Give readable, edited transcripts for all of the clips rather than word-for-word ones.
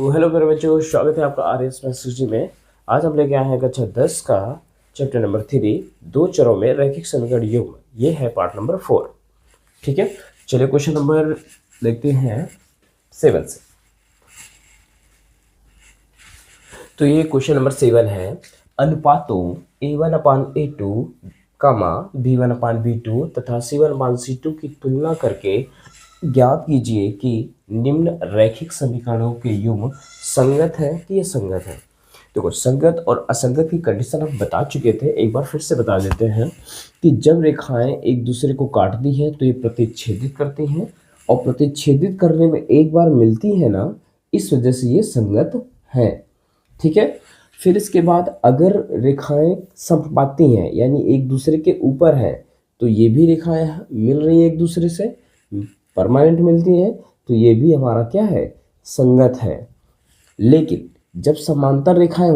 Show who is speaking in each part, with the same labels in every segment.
Speaker 1: तो हेलो मेरे बच्चों, स्वागत है आपका आर एस मैथ्स में। आज हम लेके आए हैं कक्षा 10 का चैप्टर नंबर 3, दो चरों में रैखिक समीकरण युग्म। ये है पार्ट नंबर 4। ठीक है, चलिए क्वेश्चन नंबर देखते हैं 7 से। तो ये क्वेश्चन नंबर 7 है, अनुपातों a1/a2 b1/b2 तथा c1/c2 की तुलना करके ज्ञात कीजिए कि निम्न रैखिक समीकरणों के युग्म संगत है कि ये संगत है। देखो, संगत और असंगत की कंडीशन हम बता चुके थे, एक बार फिर से बता देते हैं कि जब रेखाएं एक दूसरे को काटती हैं तो ये प्रतिच्छेदित करती हैं, और प्रतिच्छेदित करने में एक बार मिलती है ना, इस वजह से ये संगत है। ठीक है, फिर इसके बाद अगर रेखाएं समपाती हैं यानी एक दूसरे के ऊपर है, तो ये भी रेखाएं मिल रही है एक दूसरे से, परमानेंट मिलती है, तो ये भी हमारा क्या है, संगत है। लेकिन जब समांतर रेखाएं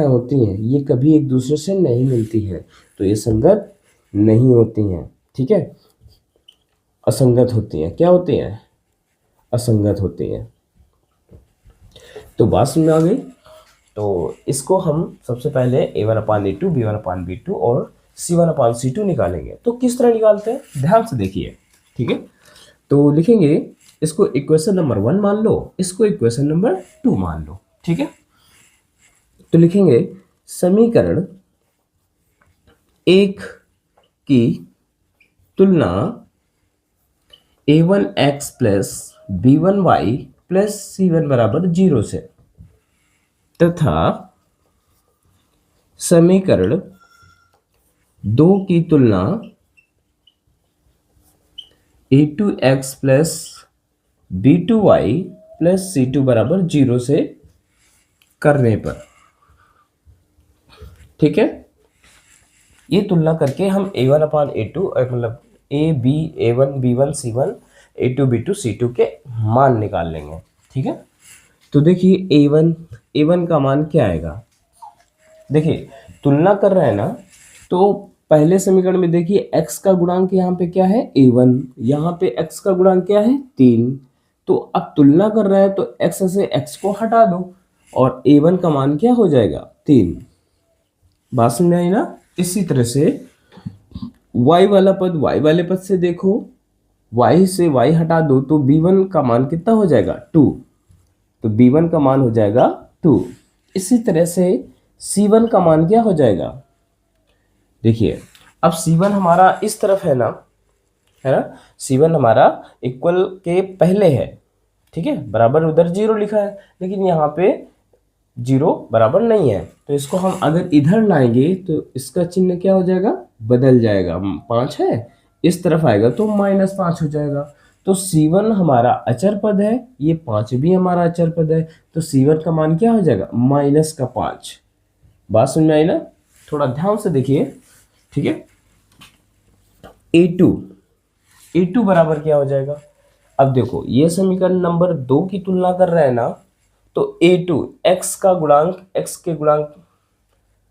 Speaker 1: होती हैं, ये कभी एक दूसरे से नहीं मिलती हैं, तो ये संगत नहीं होती हैं। ठीक है, असंगत होती हैं। क्या होती हैं? असंगत होती हैं। तो बात समझ में आ गई। तो इसको हम सबसे पहले a1/a2 b1/b2 और c1/c2 निकालेंगे। तो किस तरह निकालते हैं, ध्यान से देखिए। ठीक है, तो लिखेंगे इसको इक्वेशन नंबर 1 मान लो, इसको इक्वेशन नंबर 2 मान लो। ठीक है, तो लिखेंगे समीकरण 1 की तुलना a1x plus b1y plus c1 बराबर 0 से तथा समीकरण 2 की तुलना a2x plus b2y plus c2 बराबर 0 से करने पर। ठीक है, ये तुलना करके हम a1/a2 मतलब a1 b1 c1 a2 b2 c2 के मान निकाल लेंगे। ठीक है, तो देखिए a1 का मान क्या आएगा। देखिए, तुलना कर रहे हैं ना, तो पहले समीकरण में देखिए x का गुणांक यहाँ पे क्या है, a1, यहाँ पे x का गुणांक क्या है, 3। तो अब तुलना कर रहे हैं तो x से x को हटा दो और a1 का मान क्या हो जाएगा, 3। बात समझ में आई ना। इसी तरह से y वाला पद y वाले पद से देखो, y से y हटा दो तो b1 का मान कितना हो जाएगा, 2। तो b1 का मान हो जाएगा 2। इसी तरह से c1 का मान क्या हो जाएगा, देखिए अब c1 हमारा इस तरफ है ना, c1 हमारा इक्वल के पहले है। ठीक है, बराबर उधर 0 लिखा है, लेकिन यहाँ पे 0 बराबर नहीं है, तो इसको हम अगर इधर लाएंगे तो इसका चिन्ह क्या हो जाएगा, बदल जाएगा। 5 है, इस तरफ आएगा तो -5 हो जाएगा। तो c1 हमारा अचर पद है, ये 5 भी हमारा अचर पद है, तो c1 का मान क्या हो जाएगा, -5। बात समझ में आई ना, थोड़ा ध्यान से देखिए। ठीक है, a2 बराबर क्या हो जाएगा। अब देखो, ये समीकरण नंबर 2 की तुलना कर रहे हैं ना, तो a2 x का गुणांक x के गुणांक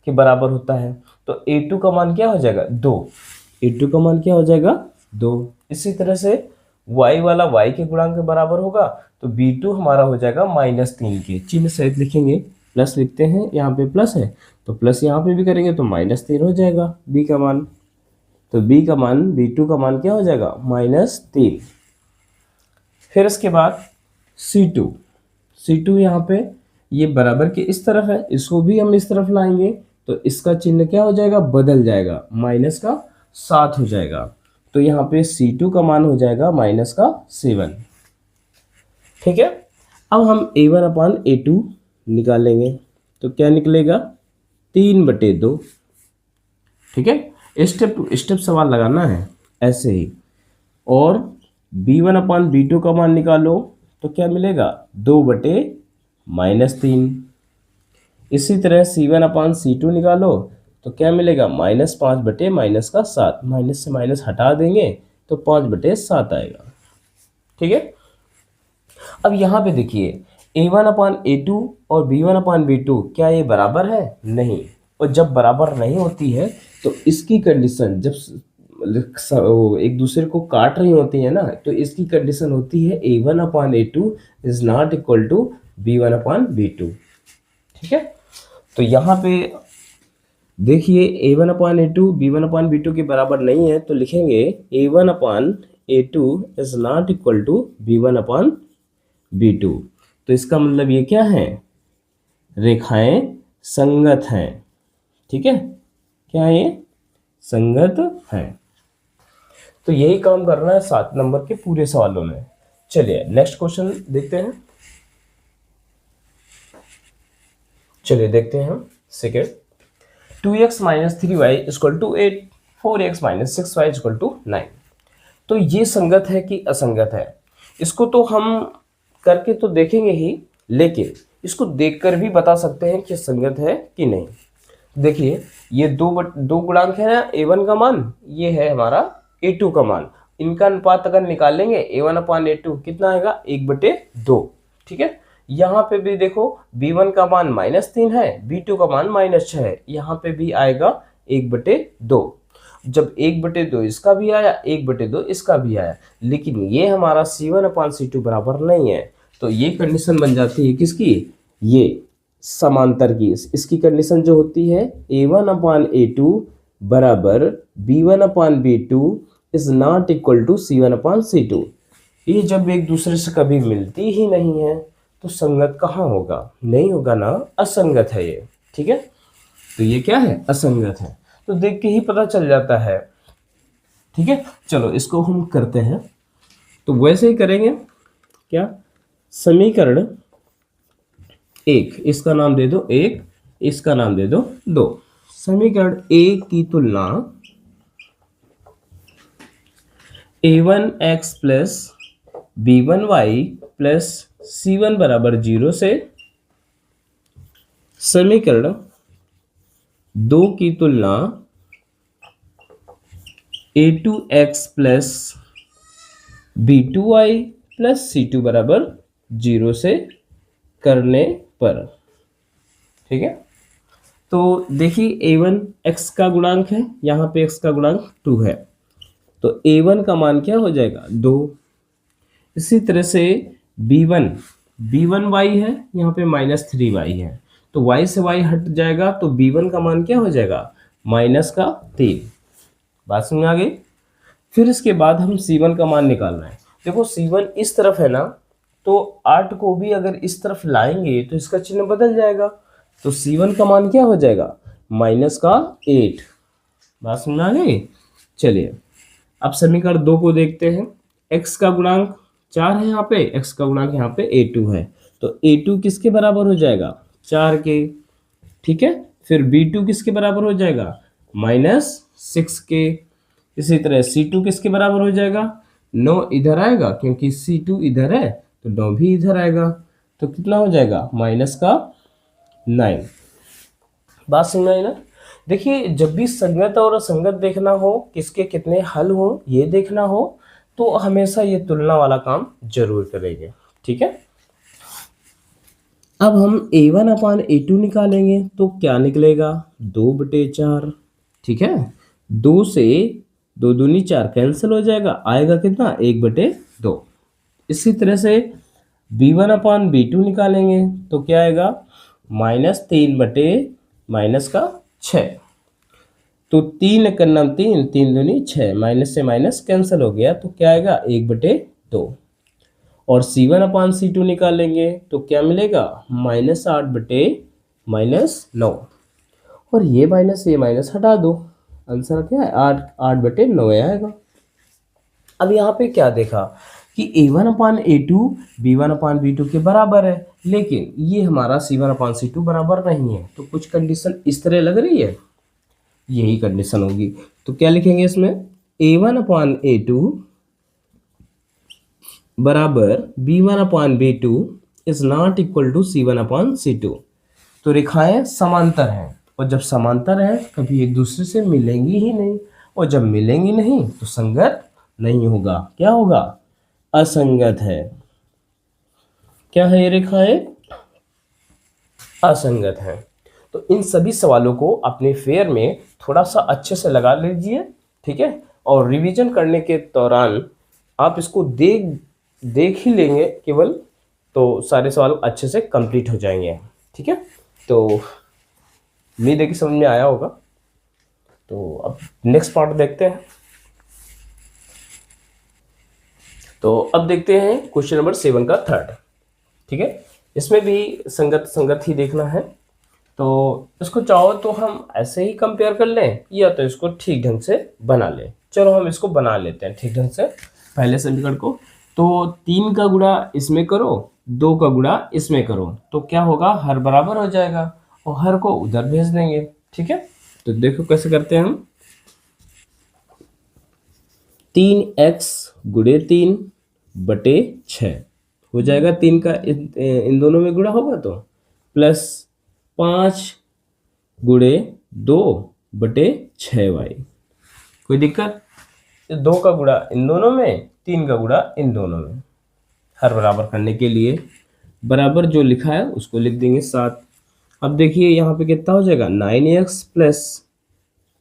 Speaker 1: के बराबर होता है, तो a2 का मान क्या हो जाएगा, 2। a2 का मान क्या हो जाएगा, 2। इसी तरह से y वाला y के गुणांक के बराबर होगा, तो b2 हमारा हो जाएगा -3 के चिन्ह सहित लिखेंगे, प्लस लिखते हैं, यहाँ पे प्लस है तो प्लस यहाँ पे भी करेंगे तो -3 हो जाएगा b का मान। तो b2 का मान क्या हो जाएगा, -3। फिर इसके बाद C2 यहाँ पे ये बराबर के इस तरफ है, इसको भी हम इस तरफ लाएंगे तो इसका चिन्ह क्या हो जाएगा, बदल जाएगा, -7 हो जाएगा। तो यहाँ पे C2 का मान हो जाएगा -7। ठीक है, अब हम a1/a2 निकालेंगे, तो क्या निकलेगा, 3/2। ठीक है, स्टेप टू स्टेप सवाल लगाना है ऐसे ही। और b1/b2 का मान निकालो तो क्या मिलेगा, 2/-3। इसी तरह c1/c2 निकालो तो क्या मिलेगा, -5/-7। माइनस से माइनस हटा देंगे तो 5/7 आएगा। ठीक है, अब यहाँ पे देखिए a1/a2 और b1/b2 क्या ये बराबर है, नहीं। और जब बराबर नहीं होती है तो इसकी कंडीशन, जब एक दूसरे को काट रही होती है ना, तो इसकी कंडीशन होती है A1/A2 is not equal to B1/B2। ठीक है, तो यहाँ पे देखिए A1/A2 B1/B2 के बराबर नहीं है, तो लिखेंगे A1/A2 is not equal to B1/B2। तो इसका मतलब ये क्या है, रेखाएं संगत हैं। ठीक है, क्या है ये, संगत हैं। तो यही काम करना है 7 नंबर के पूरे सवालों में। चलिए नेक्स्ट क्वेश्चन देखते हैं। चलिए देखते हैं हम second. 2x - 3y = 8, 4x - 6y = 9। तो ये संगत है कि असंगत है, इसको तो हम करके तो देखेंगे ही, लेकिन इसको देखकर भी बता सकते हैं कि संगत है कि नहीं। देखिए ये दो गुणांक है ना, A1 का मान, ये है हमारा A2 का मान। इनका अनुपात अगर निकालेंगे A1/A2 कितना आएगा, 1/2। ठीक है, यहाँ पे भी देखो B1 का मान -3 है, B2 का मान -6 है, यहाँ पे भी आएगा 1/2। जब 1/2 इसका भी आया, 1/2 इसका भी आया, लेकिन ये हमारा C1/C2 बराबर नहीं है। तो ये कंडीशन बन जाती है किसकी, ये समांतर की। इसकी कंडीशन जो होती है A1/A2 बराबर B1/B2 is not equal to C1/C2। ये जब एक दूसरे से कभी मिलती ही नहीं है तो संगत कहाँ होगा, नहीं होगा ना, असंगत है ये। ठीक है, तो ये क्या है, असंगत है। तो देख के ही पता चल जाता है। ठीक है, चलो इसको हम करते हैं। तो वैसे ही करेंगे, क्या, समीकरण 1, इसका नाम दे दो 1, इसका नाम दे दो 2। समीकरण 1 की तुलना A1x plus B1y plus C1 बराबर 0 से समीकरण 2 की तुलना A2x plus B2y plus C2 बराबर 0 से करने पर। ठीक है, तो देखिए A1 x का गुणांक है, यहाँ पे x का गुणांक 2 है, तो A1 का मान क्या हो जाएगा, 2। इसी तरह से B1y है, यहाँ पे -3y है, तो y से y हट जाएगा, तो B1 का मान क्या हो जाएगा, -3। बात समझ आ गई। फिर इसके बाद हम C1 का मान निकालना है। देखो C1 इस तरफ है ना, तो 8 को भी अगर इस तरफ लाएंगे तो इसका चिन्ह बदल जाएगा, तो C1 का मान क्या हो जाएगा, -8। बात समझ आ गई। चलिए अब समीकरण 2 को देखते हैं। x का गुणांक 4 है, यहाँ पे x का गुणांक यहाँ पे A2 है, तो A2 किसके बराबर हो जाएगा, 4 के। ठीक है, फिर B2 किसके बराबर हो जाएगा, -6 के। इसी तरह C2 किसके बराबर हो जाएगा, 9 इधर आएगा, क्योंकि C2 इधर है तो 9 भी इधर आएगा, तो कितना हो जाएगा, -9। बात समझ आई ना। देखिए जब भी संगत और असंगत देखना हो, किसके कितने हल हो ये देखना हो, तो हमेशा ये तुलना वाला काम जरूर करेंगे। ठीक है, अब हम A1/A2 निकालेंगे, तो क्या निकलेगा, 2/4। ठीक है, 2 से 2 दूनी 4 कैंसिल हो जाएगा, आएगा कितना, 1/2। इसी तरह से B1/B2 निकालेंगे, तो क्या आएगा, -3/-6। तो 3 × 9 3, 3 दूनी 6, माइनस से माइनस कैंसिल हो गया, तो क्या आएगा, 1/2। और C1/C2 निकालेंगे, तो क्या मिलेगा, -8/-9। और ये माइनस हटा दो, आंसर क्या है, 8/9 आएगा। अब यहाँ पे क्या देखा कि A1/A2 B1/B2 के बराबर है, लेकिन ये हमारा C1/C2 बराबर नहीं है, तो कुछ कंडीशन इस तरह लग रही है, यही कंडीशन होगी। तो क्या लिखेंगे इसमें, A1/A2 बराबर B1/B2 is not equal to C1/C2। तो रेखाएं समांतर हैं, और जब समांतर है कभी एक दूसरे से मिलेंगी ही नहीं, और जब मिलेंगी नहीं तो संगत नहीं होगा, क्या होगा, असंगत है। क्या है ये रेखाएं, असंगत है। तो इन सभी सवालों को अपने फेयर में थोड़ा सा अच्छे से लगा लीजिए। ठीक है, और रिवीजन करने के दौरान आप इसको देख ही लेंगे केवल, तो सारे सवाल अच्छे से कंप्लीट हो जाएंगे। ठीक है, तो उम्मीद है कि समझ में आया होगा। तो अब नेक्स्ट पार्ट देखते हैं। तो अब देखते हैं क्वेश्चन नंबर 7 का थर्ड। ठीक है, इसमें भी संगत ही देखना है। तो इसको चाहो तो हम ऐसे ही कंपेयर कर लें, या तो इसको ठीक ढंग से बना लें। चलो हम इसको बना लेते हैं ठीक ढंग से पहले समीकरण को। तो 3 का गुणा इसमें करो, 2 का गुणा इसमें करो, तो क्या होगा, हर बराबर हो जाएगा और हर को उधर भेज देंगे। ठीक है, तो देखो कैसे करते हैं हम। 3x गुणे 3 बटे 6 हो जाएगा, 3 का इन दोनों में गुणा होगा तो, प्लस 5 गुणे 2 बटे 6y। कोई दिक्कत? 2 का गुणा इन दोनों में, 3 का गुणा इन दोनों में। हर बराबर करने के लिए बराबर जो लिखा है उसको लिख देंगे 7। अब देखिए यहाँ पे कितना हो जाएगा, 9x प्लस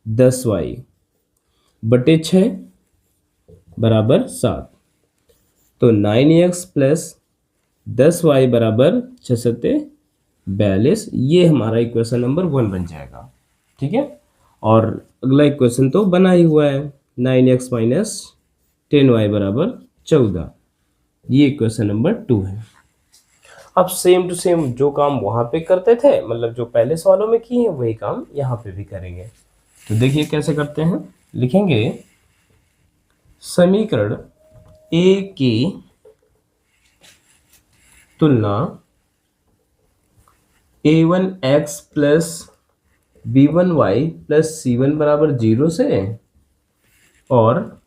Speaker 1: 10y बटे 6 बराबर 7। तो 9x प्लस 10y बराबर 6 सत्ते 42। ये हमारा इक्वेशन नंबर 1 बन जाएगा। ठीक है, और अगला इक्वेशन तो बना ही हुआ है, 9x माइनस 10y बराबर 14। ये इक्वेशन नंबर 2 है। अब सेम टू सेम जो काम वहां पे करते थे, मतलब जो पहले सवालों में किए हैं, वही काम यहाँ पे भी करेंगे। तो देखिए कैसे करते हैं। लिखेंगे समीकरण A की तुलना a1x plus b1y plus c1 बराबर 0 से, और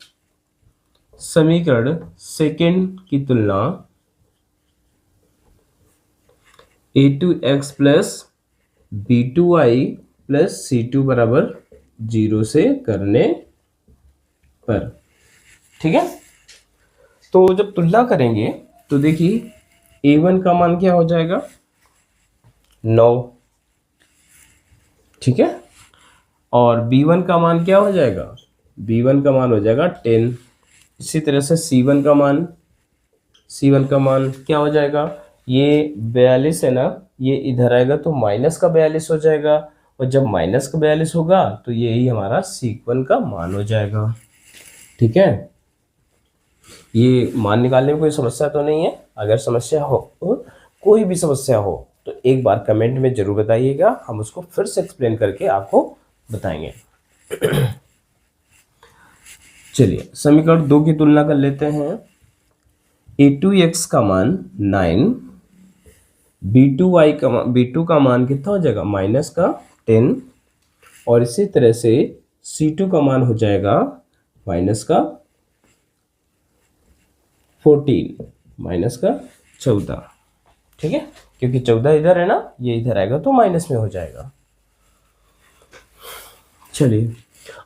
Speaker 1: समीकरण सेकेंड की तुलना a2x plus b2y plus c2 बराबर 0 से करने पर। ठीक है, तो जब तुलना करेंगे तो देखिए a1 का मान क्या हो जाएगा, 9। ठीक है, और b1 का मान क्या हो जाएगा, b1 का मान हो जाएगा 10। इसी तरह से c1 का मान क्या हो जाएगा, ये 42 है ना, ये इधर आएगा तो माइनस का 42 हो जाएगा, और जब माइनस का 42 होगा तो यही हमारा c1 का मान हो जाएगा। ठीक है, ये मान निकालने में कोई समस्या तो नहीं है। अगर समस्या हो, कोई भी समस्या हो, तो एक बार कमेंट में जरूर बताइएगा, हम उसको फिर से एक्सप्लेन करके आपको बताएंगे। चलिए समीकरण 2 की तुलना कर लेते हैं। a2x का मान 9, b2 का मान कितना हो जाएगा, माइनस का 10, और इसी तरह से c2 का मान हो जाएगा माइनस का 14, माइनस का 14। ठीक है, क्योंकि 14 इधर है ना, ये इधर आएगा तो माइनस में हो जाएगा। चलिए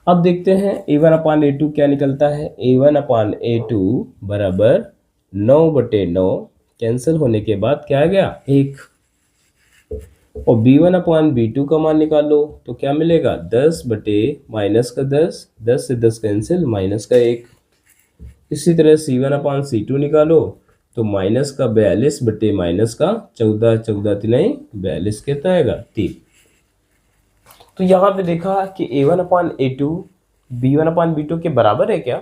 Speaker 1: अब देखते हैं a1 अपान a2 क्या निकलता है। a1 अपान a2 बराबर 9 बटे 9, कैंसिल होने के बाद क्या आ गया, 1। और b1 अपान b2 का मान निकालो तो क्या मिलेगा, 10 बटे माइनस का 10, 10 से 10 कैंसिल, माइनस का 1। इसी तरह c1 अपान c2 निकालो तो माइनस का 42 बटे माइनस का 14, 14 3 42 कितना आएगा, 3। तो यहाँ पे देखा कि a1 अपान a2 b1 अपान b2 के बराबर है क्या,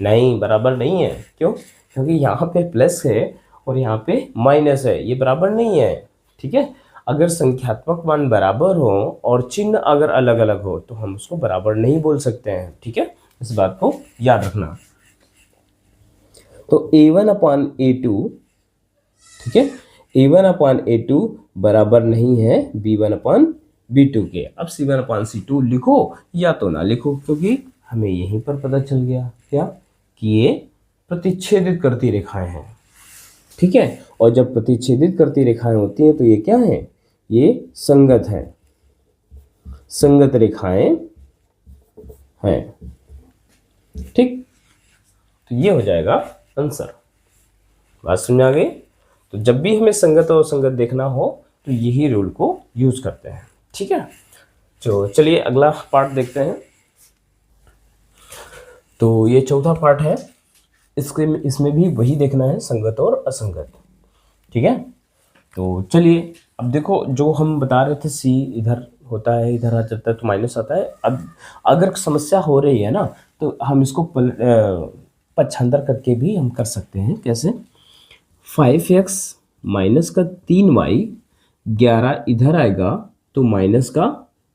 Speaker 1: नहीं, बराबर नहीं है। क्यों? क्योंकि यहाँ पे प्लस है और यहाँ पे माइनस है, ये बराबर नहीं है। ठीक है, अगर संख्यात्मक मान बराबर हो और चिन्ह अगर अलग अलग हो तो हम उसको बराबर नहीं बोल सकते हैं। ठीक है, इस बात को याद रखना। तो a1 अपान a2, ठीक है, a1 अपान a2 बराबर नहीं है b1 अपान b2 के। अब c1 अपान c2 लिखो या तो ना लिखो, क्योंकि हमें यहीं पर पता चल गया क्या, कि ये प्रतिच्छेदित करती रेखाएं हैं। ठीक है, और जब प्रतिच्छेदित करती रेखाएं होती हैं तो ये क्या है, ये संगत है, संगत रेखाएं हैं। ठीक, तो ये हो जाएगा आंसर। बात समझ आ गई? तो जब भी हमें संगत और संगत देखना हो तो यही रूल को यूज करते हैं। ठीक है, तो चलिए अगला पार्ट देखते हैं। तो ये चौथा पार्ट है, इसमें भी वही देखना है, संगत और असंगत। ठीक है, तो चलिए अब देखो, जो हम बता रहे थे सी इधर होता है, इधर आ जाता है तो माइनस आता है। अब अगर समस्या हो रही है ना, तो हम इसको पक्षांतर करके भी हम कर सकते हैं। कैसे? 5x माइनस का 3y, 11 इधर आएगा तो माइनस का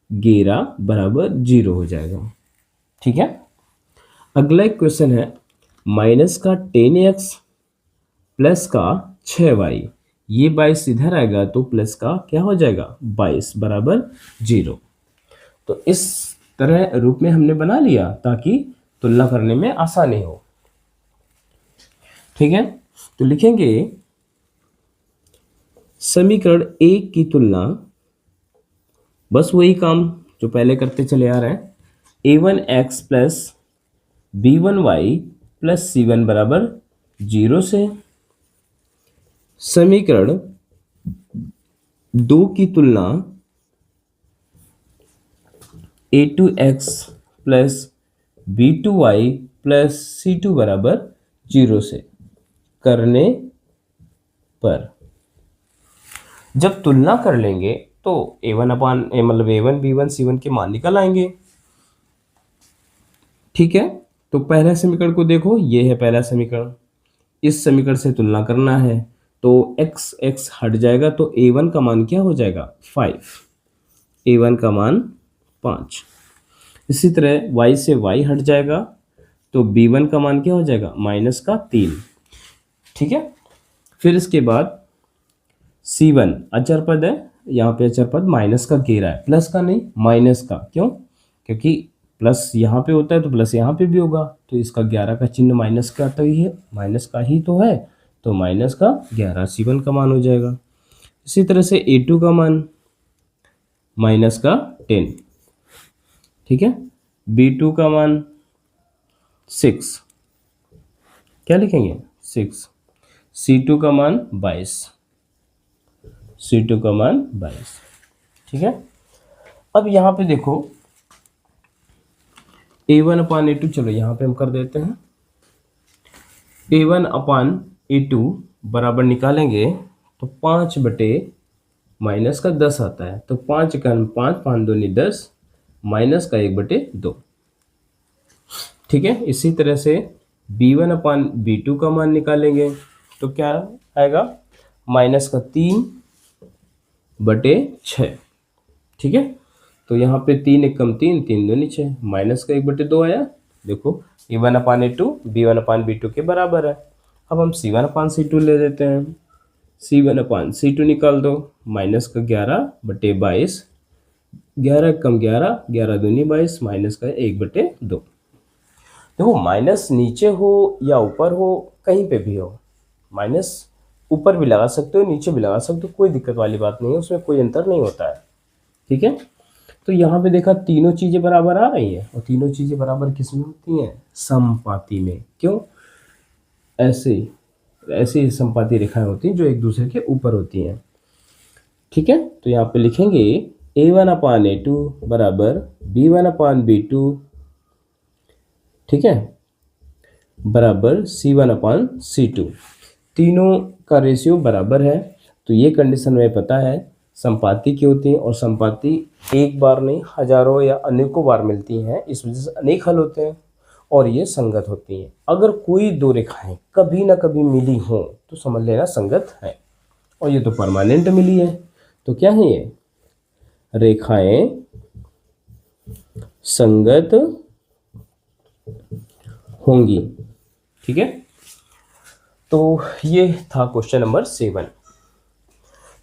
Speaker 1: 11 बराबर 0 हो जाएगा। ठीक है, अगला एक क्वेश्चन है, माइनस का 10x प्लस का 6y, ये 22 इधर आएगा तो प्लस का क्या हो जाएगा 22 बराबर 0। तो इस तरह रूप में हमने बना लिया ताकि तुलना करने में आसानी हो। ठीक है, तो लिखेंगे समीकरण एक की तुलना, बस वही काम जो पहले करते चले आ रहे हैं, a1x plus b1y plus c1 बराबर 0 से। समीकरण दो की तुलना a2x plus b2y plus c2 बराबर 0 से करने पर जब तुलना कर लेंगे तो a1 मतलब a1 b1 c1 के मान निकल आएंगे। ठीक है, तो पहला समीकरण को देखो, ये है पहला समीकरण, इस समीकरण से तुलना करना है तो x x हट जाएगा तो a1 का मान क्या हो जाएगा 5, a1 का मान 5। इसी तरह y से y हट जाएगा तो b1 का मान क्या हो जाएगा माइनस का 3। ठीक है, फिर इसके बाद c1 अचर पद है, यहाँ पे अचर पद माइनस का 11 है, प्लस का नहीं माइनस का। क्यों? क्योंकि प्लस यहाँ पे होता है तो प्लस यहाँ पे भी होगा, तो इसका 11 का चिन्ह माइनस का तो ही है, माइनस का ही तो है, तो माइनस का 11 c1 का मान हो जाएगा। इसी तरह से a2 का मान माइनस का 10। ठीक है, b2 का मान 6, क्या लिखेंगे 6, c2 का मान 22, c2 का मान 22। ठीक है, अब यहाँ पे देखो a1 अपान a2, चलो यहाँ पे हम कर देते हैं, a1 अपान a2 बराबर निकालेंगे तो 5 बटे माइनस का 10 आता है, तो 5 का 5, 5 दूनी 10, माइनस का 1 बटे 2। ठीक है, इसी तरह से b1 अपान b2 का मान निकालेंगे तो क्या आएगा माइनस का 3 बटे 6। ठीक है, तो यहाँ पे 3 एक कम 3, 3 दूनी 6, माइनस का 1 बटे 2 आया। देखो a1 अपान a2 b1 अपान b2 के बराबर है। अब हम c1 अपान c2 ले लेते हैं, c1 अपान c2 निकाल दो, माइनस का 11 बटे 22, 11 कम 11, 11 दूनी 22, माइनस का 1 बटे 2। देखो माइनस नीचे हो या ऊपर हो, कहीं पे भी हो, माइनस ऊपर भी लगा सकते हो नीचे भी लगा सकते हो, कोई दिक्कत वाली बात नहीं है, उसमें कोई अंतर नहीं होता है। ठीक है, तो यहाँ पे देखा तीनों चीज़ें बराबर आ रही हैं, और तीनों चीज़ें बराबर किस में होती हैं समपाती में। क्यों? ऐसी समपाती रेखाएं होती हैं जो एक दूसरे के ऊपर होती हैं। ठीक है, तो यहाँ पे लिखेंगे a1 अपान a2 बराबर b1 अपान b2, ठीक है, बराबर c1 अपान c2। तीनों का रेशियो बराबर है, तो ये कंडीशन में पता है संपाती की होती हैं, और संपाती एक बार नहीं हजारों या अनेकों बार मिलती हैं, इस वजह से अनेक हल होते हैं, और ये संगत होती हैं। अगर कोई दो रेखाएं कभी ना कभी मिली हों तो समझ लेना संगत है, और ये तो परमानेंट मिली है, तो क्या है ये रेखाएं संगत होंगी। ठीक है, तो ये था क्वेश्चन नंबर 7।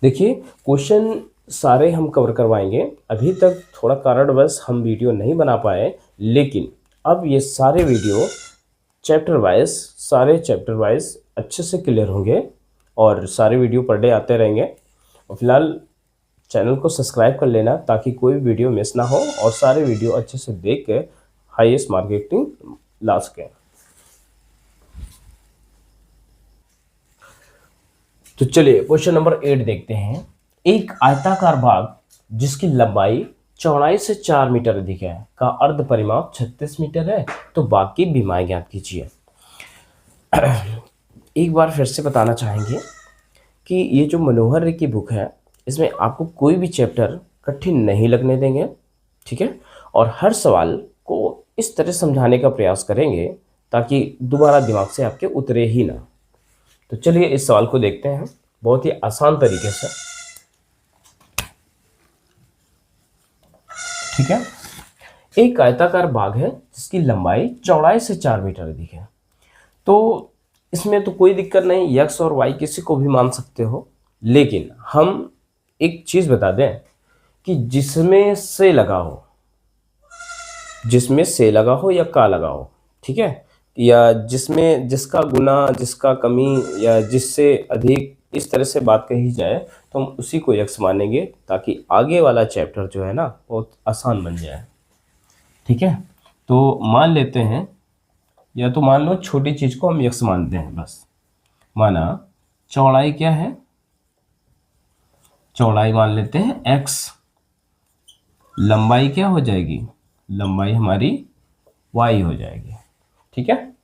Speaker 1: देखिए क्वेश्चन सारे हम कवर करवाएंगे, अभी तक थोड़ा कारणवश हम वीडियो नहीं बना पाए, लेकिन अब ये सारे वीडियो सारे चैप्टर वाइज अच्छे से क्लियर होंगे, और सारे वीडियो पर डे आते रहेंगे। और फिलहाल चैनल को सब्सक्राइब कर लेना ताकि कोई वीडियो मिस ना हो, और सारे वीडियो अच्छे से देख के हाईएस्ट मार्केटिंग ला सकें। तो चलिए क्वेश्चन नंबर 8 देखते हैं। एक आयताकार भाग जिसकी लंबाई चौड़ाई से 4 मीटर अधिक है का अर्ध परिमाप 36 मीटर है, तो बाकी विमाएं ज्ञात कीजिए। एक बार फिर से बताना चाहेंगे कि ये जो मनोहर रे की बुक है, इसमें आपको कोई भी चैप्टर कठिन नहीं लगने देंगे, ठीक है, और हर सवाल को इस तरह समझाने का प्रयास करेंगे ताकि दोबारा दिमाग से आपके उतरे ही ना। तो चलिए इस सवाल को देखते हैं बहुत ही आसान तरीके से, ठीक है। एक आयताकार बाग है जिसकी लंबाई चौड़ाई से 4 मीटर अधिक है। तो इसमें तो कोई दिक्कत नहीं, x और y किसी को भी मान सकते हो, लेकिन हम एक चीज बता दें कि जिसमें से लगा हो, जिसमें से लगा हो या का लगा हो, ठीक है, या जिसमें जिसका गुना जिसका कमी या जिससे अधिक, इस तरह से बात कही जाए तो हम उसी को x मानेंगे ताकि आगे वाला चैप्टर जो है ना बहुत आसान बन जाए, ठीक है। तो मान लेते हैं, या तो मान लो छोटी चीज को हम x मानते हैं, बस माना चौड़ाई क्या है, चौड़ाई मान लेते हैं x, लंबाई क्या हो जाएगी, लंबाई हमारी y हो जाएगी, ठीक है।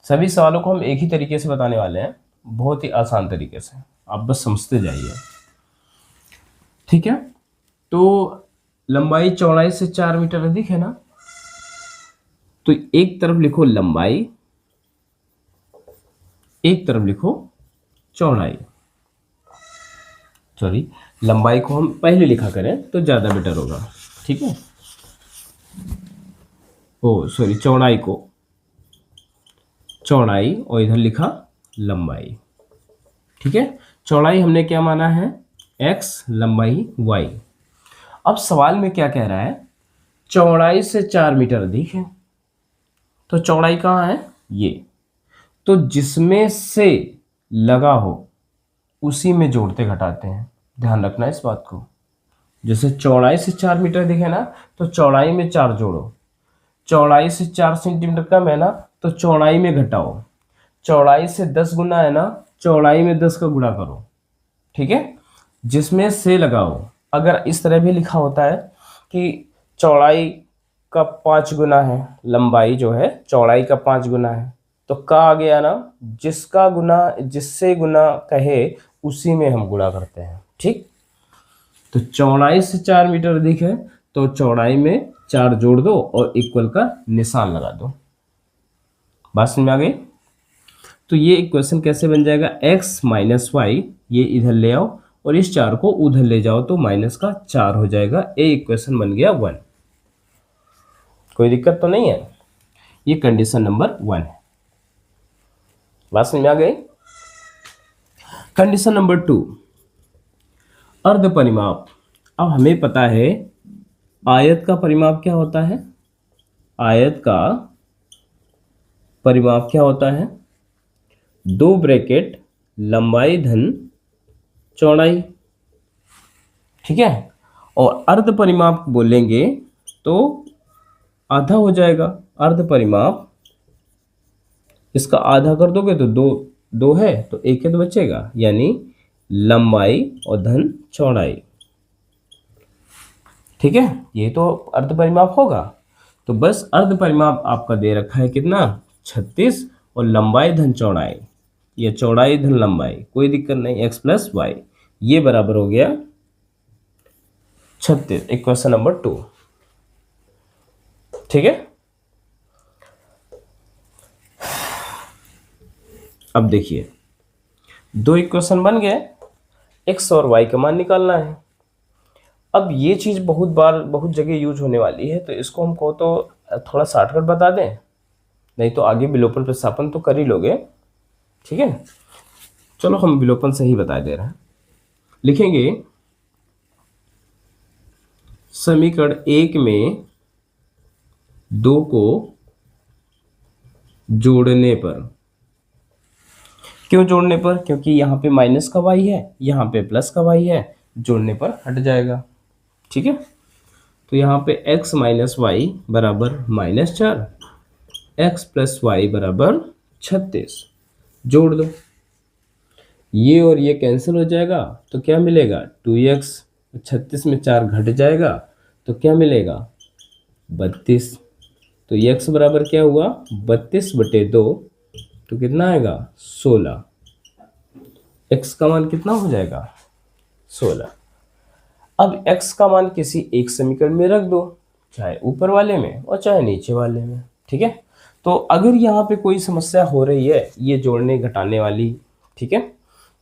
Speaker 1: सभी सवालों को हम एक ही तरीके से बताने वाले हैं, बहुत ही आसान तरीके से, आप बस समझते जाइए, ठीक है। तो लंबाई चौड़ाई से 4 मीटर अधिक है ना, तो एक तरफ लिखो लंबाई, एक तरफ लिखो चौड़ाई, सॉरी लंबाई को हम पहले लिखा करें तो ज़्यादा बेटर होगा, ठीक है। ओ सॉरी, चौड़ाई को चौड़ाई और इधर लिखा लंबाई, ठीक है। चौड़ाई हमने क्या माना है x, लंबाई y। अब सवाल में क्या कह रहा है, चौड़ाई से 4 मीटर अधिक है, तो चौड़ाई कहाँ है ये, तो जिसमें से लगा हो उसी में जोड़ते घटाते हैं, ध्यान रखना इस बात को। जैसे चौड़ाई से 4 मीटर अधिक है ना, तो चौड़ाई में 4 जोड़ो, चौड़ाई से 4 सेंटीमीटर कम है ना, तो चौड़ाई में घटाओ, चौड़ाई से 10 गुना है ना, चौड़ाई में 10 का गुणा करो, ठीक है। जिसमें से लगाओ, अगर इस तरह भी लिखा होता है कि चौड़ाई का 5 गुना है, लंबाई जो है चौड़ाई का 5 गुना है, तो का आ गया ना, जिसका गुना जिससे गुना कहे उसी में हम गुणा करते हैं, ठीक। तो चौड़ाई से 4 मीटर अधिक है, तो चौड़ाई में 4 जोड़ दो और इक्वल का निशान लगा दो, बात समझ में आ गई। तो ये इक्वेशन कैसे बन जाएगा, x माइनस वाई, ये इधर ले आओ और इस 4 को उधर ले जाओ तो माइनस का 4 हो जाएगा, ए इक्वेशन बन गया 1। कोई दिक्कत तो नहीं है, ये कंडीशन नंबर 1 है, बात समझ में आ गई। कंडीशन नंबर 2, अर्ध परिमाप। अब हमें पता है आयत का परिमाप क्या होता है, आयत का परिमाप क्या होता है, 2 ब्रैकेट लंबाई धन चौड़ाई, ठीक है। और अर्ध परिमाप बोलेंगे तो आधा हो जाएगा, अर्ध परिमाप इसका आधा कर दोगे तो 2 है, तो 1 तो बचेगा, यानी लंबाई और धन चौड़ाई, ठीक है। ये तो अर्ध परिमाप होगा। तो बस अर्ध परिमाप आपका दे रखा है कितना 36, और लंबाई धन चौड़ाई या चौड़ाई धन लंबाई, कोई दिक्कत नहीं, x प्लस वाई, ये बराबर हो गया 36, इक्वेशन नंबर 2, ठीक है। अब देखिए 2 इक्वेशन बन गए, x और y का मान निकालना है। अब ये चीज बहुत बार बहुत जगह यूज होने वाली है, तो इसको हमको तो थोड़ा शॉर्टकट बता दें, नहीं तो आगे विलोपन प्रतिस्थापन तो कर ही लोगे, ठीक है। चलो हम विलोपन से ही बता दे रहे हैं, लिखेंगे समीकरण 1 में 2 को जोड़ने पर, क्यों जोड़ने पर, क्योंकि यहाँ पे माइनस का y है, यहाँ पे प्लस का y है, जोड़ने पर हट जाएगा, ठीक है। तो यहाँ पे x माइनस वाई बराबर -4, x प्लस वाई बराबर 36, जोड़ दो, ये और ये कैंसिल हो जाएगा, तो क्या मिलेगा 2x, 36 में 4 घट जाएगा, तो क्या मिलेगा 32। तो x बराबर क्या हुआ 32/2, तो कितना आएगा 16। x का मान कितना हो जाएगा 16। अब x का मान किसी एक समीकरण में रख दो, चाहे ऊपर वाले में और चाहे नीचे वाले में, ठीक है। तो अगर यहाँ पे कोई समस्या हो रही है ये जोड़ने घटाने वाली, ठीक है,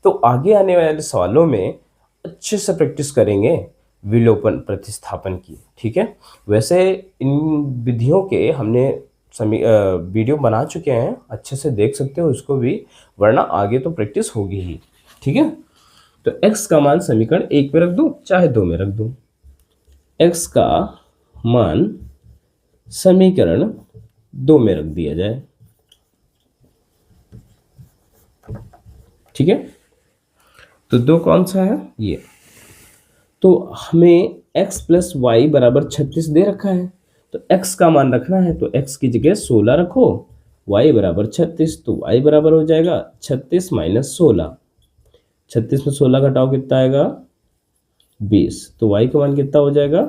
Speaker 1: तो आगे आने वाले सवालों में अच्छे से प्रैक्टिस करेंगे विलोपन प्रतिस्थापन की, ठीक है। वैसे इन विधियों के हमने वीडियो बना चुके हैं, अच्छे से देख सकते हो उसको भी, वरना आगे तो प्रैक्टिस होगी ही, ठीक है। तो x का मान समीकरण 1 में रख दूं चाहे 2 में रख दूं, x का मान समीकरण 2 में रख दिया जाए, ठीक है। तो 2 कौन सा है ये, तो हमें x प्लस वाई बराबर 36 दे रखा है, तो x का मान रखना है, तो x की जगह 16 रखो, y बराबर 36, तो y बराबर हो जाएगा 36 माइनस 16। 36 में 16 घटाओ कितना आएगा 20, तो y का मान कितना हो जाएगा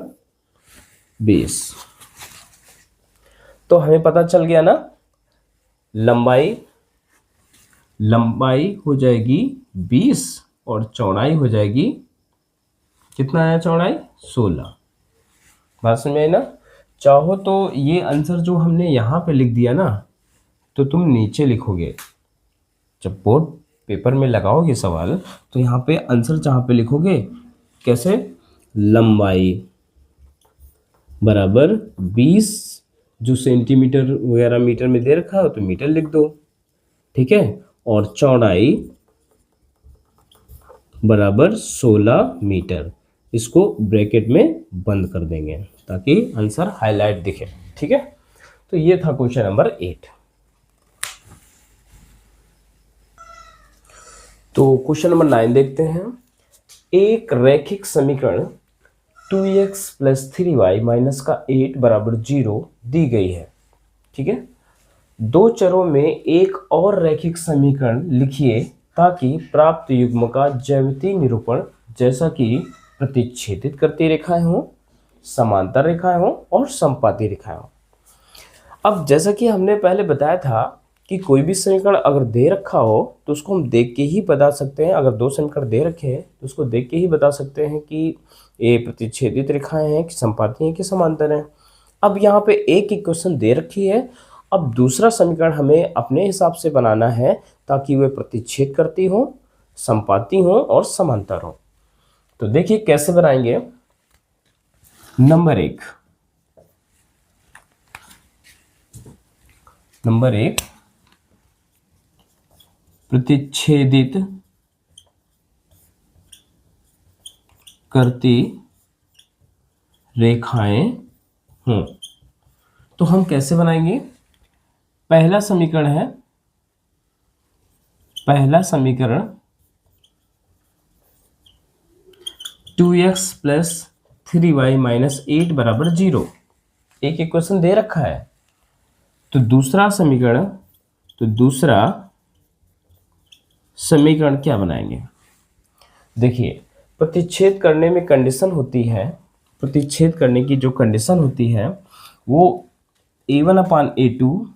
Speaker 1: 20। तो हमें पता चल गया ना, लंबाई हो जाएगी 20 और चौड़ाई हो जाएगी, कितना आया चौड़ाई 16। बात समझ में आई ना। चाहो तो ये आंसर जो हमने यहाँ पे लिख दिया ना, तो तुम नीचे लिखोगे, जब बोर्ड पेपर में लगाओगे सवाल, तो यहाँ पे आंसर जहाँ पे लिखोगे कैसे, लंबाई बराबर 20, जो सेंटीमीटर वगैरह मीटर में दे रखा हो तो मीटर लिख दो, ठीक है, और चौड़ाई बराबर 16 मीटर, इसको ब्रैकेट में बंद कर देंगे ताकि आंसर हाईलाइट दिखे, ठीक है। तो ये था क्वेश्चन नंबर 8। तो क्वेश्चन नंबर 9 देखते हैं। एक रैखिक समीकरण 2x प्लस 3y माइनस का 8 बराबर 0 दी गई है, ठीक है। दो चरों में एक और रैखिक समीकरण लिखिए ताकि प्राप्त युग्म का ज्यामितीय निरूपण, जैसा कि प्रतिच्छेदित करती रेखाएं हों, समांतर रेखाएं हों और समपाती रेखाएं हों। अब जैसा कि हमने पहले बताया था कि कोई भी समीकरण अगर दे रखा हो तो उसको हम देख के ही बता सकते हैं, अगर दो समीकरण दे रखे हैं तो उसको देख के ही बता सकते हैं कि ये प्रतिच्छेदित रेखाएं हैं कि समपाती हैं कि समांतर हैं। अब यहाँ पे एक इक्वेशन दे रखी है, अब दूसरा समीकरण हमें अपने हिसाब से बनाना है ताकि वे प्रतिच्छेद करती हो, समपाती हो और समांतर हो। तो देखिए कैसे बनाएंगे। नंबर एक प्रतिच्छेदित करती रेखाएं हों, तो हम कैसे बनाएंगे। पहला समीकरण 2x प्लस 3y माइनस 8 बराबर 0, एक इक्वेशन दे रखा है। तो दूसरा समीकरण क्या बनाएंगे। देखिए प्रतिच्छेद करने में कंडीशन होती है, प्रतिच्छेद करने की जो कंडीशन होती है वो a1/a2,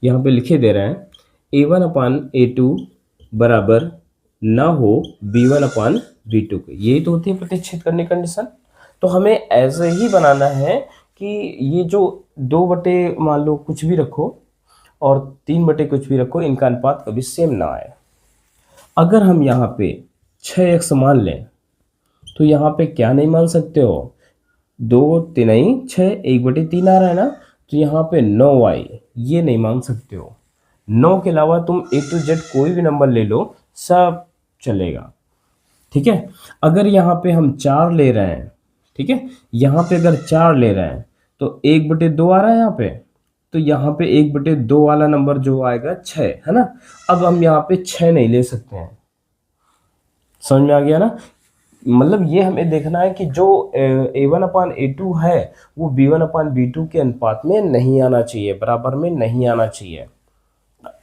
Speaker 1: यहाँ पे लिखे दे रहे हैं a1/a2 बराबर ना हो b1/b2 के, यही तो होती है प्रतिच्छेद करने की कंडीशन। तो हमें ऐसे ही बनाना है कि ये जो 2 मान लो कुछ भी रखो और 3 कुछ भी रखो, इनका अनुपात कभी सेम ना आए। अगर हम यहाँ पे 6x मान लें तो यहाँ पे क्या नहीं मान सकते हो, 2 3 6, 1/3 आ रहा है ना, तो यहाँ पे 9y ये नहीं मान सकते हो। 9 के अलावा तुम A to Z कोई भी नंबर ले लो सब चलेगा, ठीक है। अगर यहाँ पे हम 4 ले रहे हैं, ठीक है, यहाँ पे अगर 4 ले रहे हैं तो 1/2 आ रहा है यहाँ पे, तो यहाँ पे 1/2 वाला नंबर जो आएगा 6 है ना। अब हम यहाँ पे 6 नहीं ले सकते हैं, समझ में आ गया ना। मतलब ये हमें देखना है कि जो a1/a2 है वो b1/b2 के अनुपात में नहीं आना चाहिए, बराबर में नहीं आना चाहिए।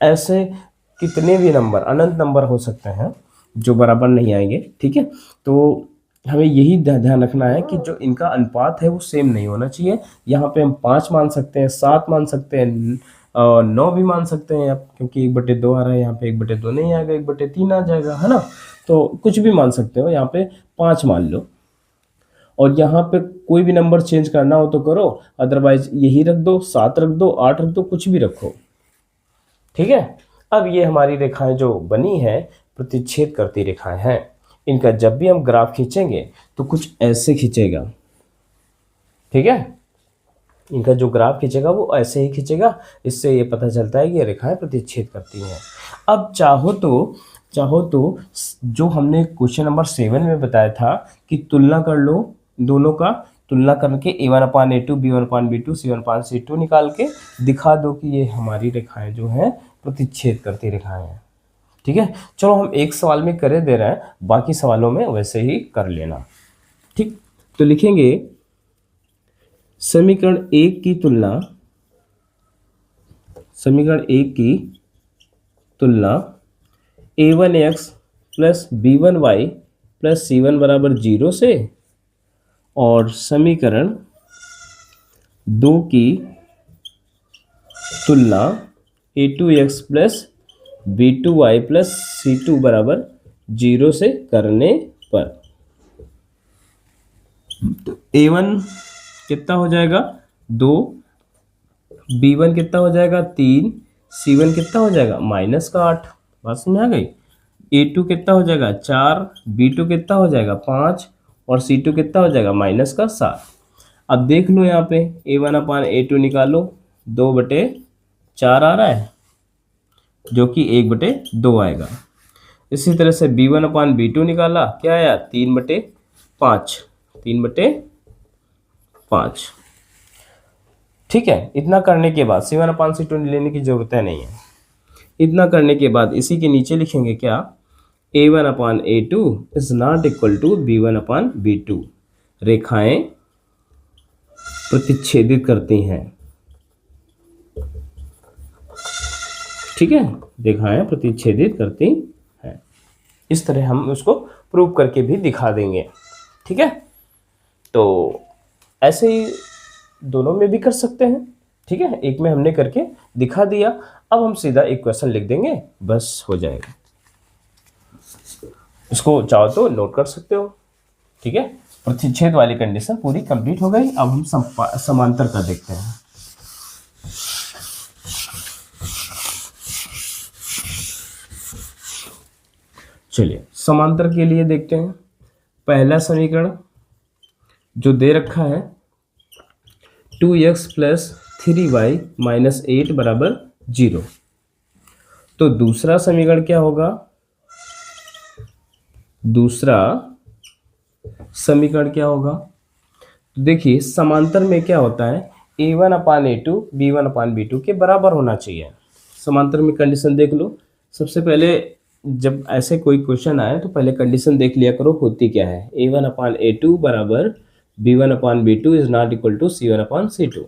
Speaker 1: ऐसे कितने भी नंबर, अनंत नंबर हो सकते हैं जो बराबर नहीं आएंगे, ठीक है। तो हमें यही ध्यान रखना है कि जो इनका अनुपात है वो सेम नहीं होना चाहिए। यहाँ पे हम 5 मान सकते हैं, 7 मान सकते हैं, 9 भी मान सकते हैं आप, क्योंकि 1/2 आ रहा है, यहाँ पे 1/2 नहीं आएगा, 1/3 आ जाएगा, है ना। तो कुछ भी मान सकते हो, यहाँ पे 5 मान लो। और यहाँ पे कोई भी नंबर चेंज करना हो तो करो, अदरवाइज यही रख दो, 7 रख दो, 8 रख दो, कुछ भी रखो, ठीक है। अब ये हमारी रेखाएं जो बनी है प्रतिच्छेद करती रेखाएं हैं। इनका जब भी हम ग्राफ खींचेंगे तो कुछ ऐसे खींचेगा, ठीक है। इनका जो ग्राफ खींचेगा वो ऐसे ही खींचेगा। इससे ये पता चलता है कि ये रेखाएं प्रतिच्छेद करती हैं। अब चाहो तो जो हमने क्वेश्चन नंबर 7 में बताया था कि तुलना कर लो, दोनों का तुलना करके A1/A2 B1/B2 C1/C2 निकाल के दिखा दो कि ये हमारी रेखाएं जो हैं प्रतिच्छेद करती रेखाएं हैं, ठीक है। चलो हम एक सवाल में करे दे रहे हैं, बाकी सवालों में वैसे ही कर लेना, ठीक। तो लिखेंगे समीकरण 1 की तुलना A1x plus B1y plus C1 बराबर 0 से, और समीकरण 2 की तुलना A2x plus B2y plus C2 बराबर 0 से करने पर। तो A1 कितना हो जाएगा 2, B1 कितना हो जाएगा 3, C1 कितना हो जाएगा -8। बात समझ आ गई। A2 कितना हो जाएगा 4, B2 कितना हो जाएगा 5 और C2 कितना हो जाएगा -7। अब देख लो यहाँ पे A1/A2 निकालो, 2/4 आ रहा है जो कि 1/2 आएगा। इसी तरह से B1/B2 निकाला, क्या आया 3/5, 3/5, ठीक है। इतना करने के बाद C1/C2 लेने की जरूरत नहीं है। इतना करने के बाद इसी के नीचे लिखेंगे क्या, A1/A2 is not equal to B1/B2। रेखाएं प्रतिच्छेदित करती हैं, ठीक है, रेखाएं प्रतिच्छेदित करती हैं। इस तरह हम उसको प्रूव करके भी दिखा देंगे, ठीक है। तो ऐसे ही दोनों में भी कर सकते हैं, ठीक है। एक में हमने करके दिखा दिया, अब हम सीधा एक क्वेश्चन लिख देंगे, बस हो जाएगा। इसको चाहो तो नोट कर सकते हो, ठीक है। प्रतिच्छेद वाली कंडीशन पूरी कंप्लीट हो गई। अब हम समांतर का देखते हैं। चलिए समांतर के लिए देखते हैं। पहला समीकरण जो दे रखा है 2x प्लस 3y माइनस 8 बराबर 0। तो दूसरा समीकरण क्या होगा, दूसरा समीकरण क्या होगा, तो देखिए समांतर में क्या होता है A1/A2 B1/B2 के बराबर होना चाहिए। समांतर में कंडीशन देख लो। सबसे पहले जब ऐसे कोई क्वेश्चन आए तो पहले कंडीशन देख लिया करो होती क्या है। A1/A2 बराबर B1/B2 is not equal to C1/C2,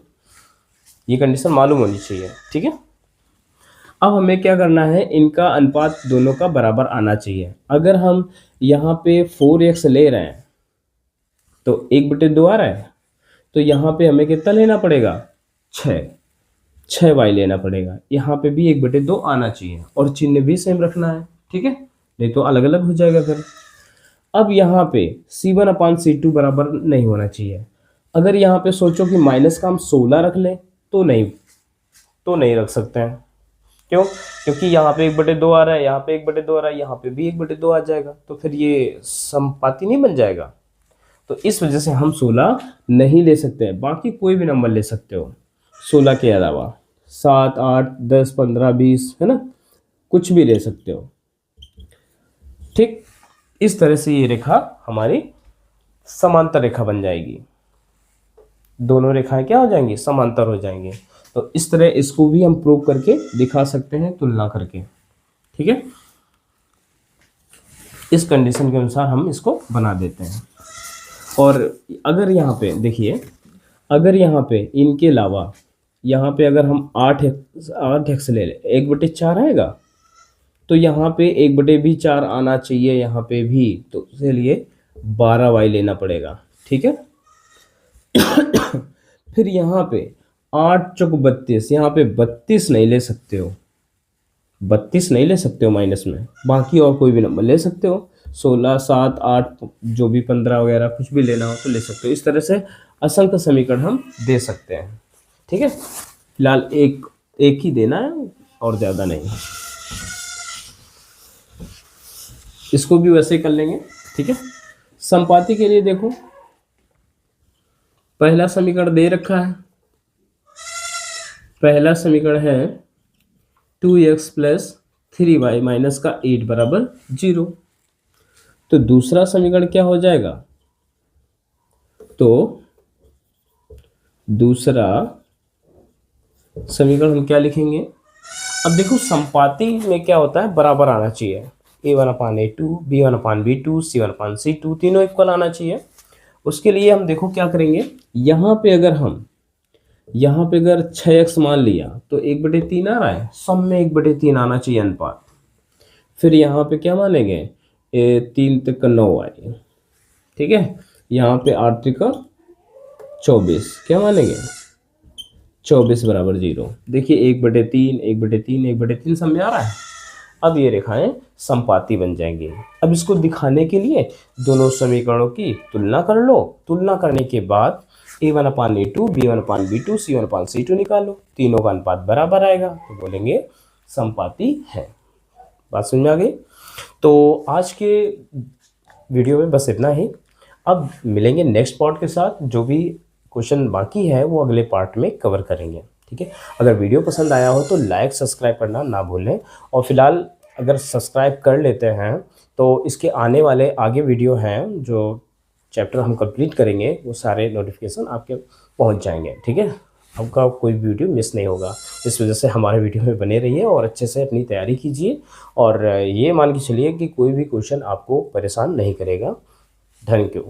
Speaker 1: ये कंडीशन मालूम होनी चाहिए, ठीक है। अब हमें क्या करना है, इनका अनुपात दोनों का बराबर आना चाहिए। अगर हम यहाँ पे 4x ले रहे हैं तो 1/2 आ रहा है, तो यहाँ पे हमें कितना लेना पड़ेगा 6y लेना पड़ेगा। यहाँ पे भी 1/2 आना चाहिए और चिन्ह भी सेम रखना है, ठीक है, नहीं तो अलग अलग हो जाएगा फिर। अब यहाँ पे C1/C2 बराबर नहीं होना चाहिए। अगर यहाँ पे सोचो कि माइनस का हम 16 रख लें तो नहीं रख सकते हैं। क्यों, क्योंकि यहाँ पे 1/2 आ रहा है, यहाँ पे 1/2 आ रहा है, यहाँ पे भी 1/2 आ जाएगा, तो फिर ये समपाती नहीं बन जाएगा। तो इस वजह से हम 16 नहीं ले सकते हैं। बाकी कोई भी नंबर ले सकते हो 16 के अलावा, 7, 8, 10, 15, 20, है ना, कुछ भी ले सकते हो, ठीक। इस तरह से ये रेखा हमारी समांतर रेखा बन जाएगी। दोनों रेखाएं क्या हो जाएंगी, समांतर हो जाएंगी। तो इस तरह इसको भी हम प्रूव करके दिखा सकते हैं तुलना करके, ठीक है। इस कंडीशन के अनुसार हम इसको बना देते हैं। और अगर यहाँ पे देखिए, अगर यहाँ पे इनके अलावा यहाँ पे अगर हम 8x ले लें 1/4 आएगा, तो यहाँ पे 1/4 आना चाहिए यहाँ पे भी। तो चलिए 12y लेना पड़ेगा, ठीक है। फिर यहाँ पे 8 चौक 32, यहाँ पे 32 नहीं ले सकते हो, 32 नहीं ले सकते हो माइनस में, बाकी और कोई भी नंबर ले सकते हो, 16, 7, 8 जो भी 15 वगैरह कुछ भी लेना हो तो ले सकते हो। इस तरह से असंख्य समीकरण हम दे सकते हैं, ठीक है। फिलहाल एक एक ही देना है और ज़्यादा नहीं। इसको भी वैसे ही कर लेंगे, ठीक है। संपाति के लिए देखो, पहला समीकरण दे रखा है, पहला समीकरण है 2x प्लस 3y माइनस का 8 बराबर 0। तो दूसरा समीकरण क्या हो जाएगा, तो दूसरा समीकरण हम क्या लिखेंगे। अब देखो संपाति में क्या होता है, बराबर आना चाहिए, a1/a2 b1/b2 c1/c2 तीनों इक्वल आना चाहिए। उसके लिए हम देखो क्या करेंगे, यहाँ पे अगर 6x मान लिया तो 1/3 आ रहा है, सब में 1/3 आना चाहिए अनुपात। फिर यहाँ पे क्या मानेंगे, 3 तक 9 आए, ठीक है। यहाँ पे 8 तक 24, क्या मानेंगे 24 बराबर 0। देखिए 1/3 1/3 1/3 सब में आ रहा है। अब ये रेखाएं संपाती बन जाएंगी। अब इसको दिखाने के लिए दोनों समीकरणों की तुलना कर लो, तुलना करने के बाद a1/a2 b1/b2 c1/c2 निकालो, तीनों का अनुपात बराबर आएगा तो बोलेंगे संपाती है। बात समझ में आ गई। तो आज के वीडियो में बस इतना ही। अब मिलेंगे नेक्स्ट पार्ट के साथ, जो भी क्वेश्चन बाकी है वो अगले पार्ट में कवर करेंगे, ठीक है। अगर वीडियो पसंद आया हो तो लाइक सब्सक्राइब करना ना भूलें। और फिलहाल अगर सब्सक्राइब कर लेते हैं तो इसके आने वाले आगे वीडियो हैं, जो चैप्टर हम कंप्लीट करेंगे वो सारे नोटिफिकेशन आपके पहुंच जाएंगे, ठीक है। आपका कोई वीडियो मिस नहीं होगा। इस वजह से हमारे वीडियो में बने रहिए और अच्छे से अपनी तैयारी कीजिए, और ये मान के चलिए कि कोई भी क्वेश्चन आपको परेशान नहीं करेगा। Thank you.